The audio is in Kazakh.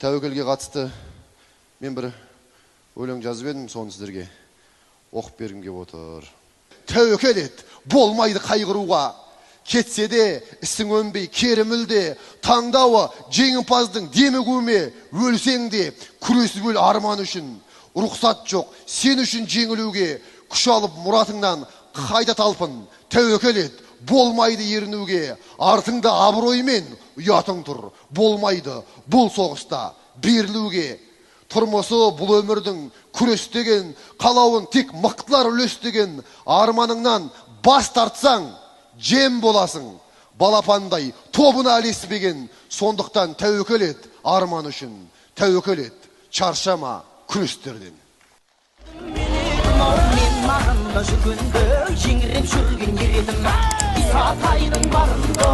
Тәуекелге қатысты мен бір өлең жазып едім, соны сіздерге оқып бергім кеп отыр. Тәуекел ет, болмайды қайғыруға. Кетсе де, ісің өнбей, кері мүлде, таңдауы жеңімпаздың демігуіме, өлсең де, күресіп өл арман үшін. Рұқсат жоқ, сен үшін жеңілуге, күш алып мұратыңнан қайта талпын. Тәуекел ет, болмайды ерінуге, артыңда абыроймен ұятың тұр. Болмайды бұл соғыста берілуге. Тұрмысы бұл өмірдің күрестеген, қалауын тек мықтылар үлестеген. Арманыңнан бас тартсаң, жем боласың. Балапандай тобына ілеспеген. Сондықтан тәуекел ет арман үшін. Тәуекел ет, чаршама күрестерден. Мен мағында жүргенде, жеңіреп жүрген ередім. Исатайдың барында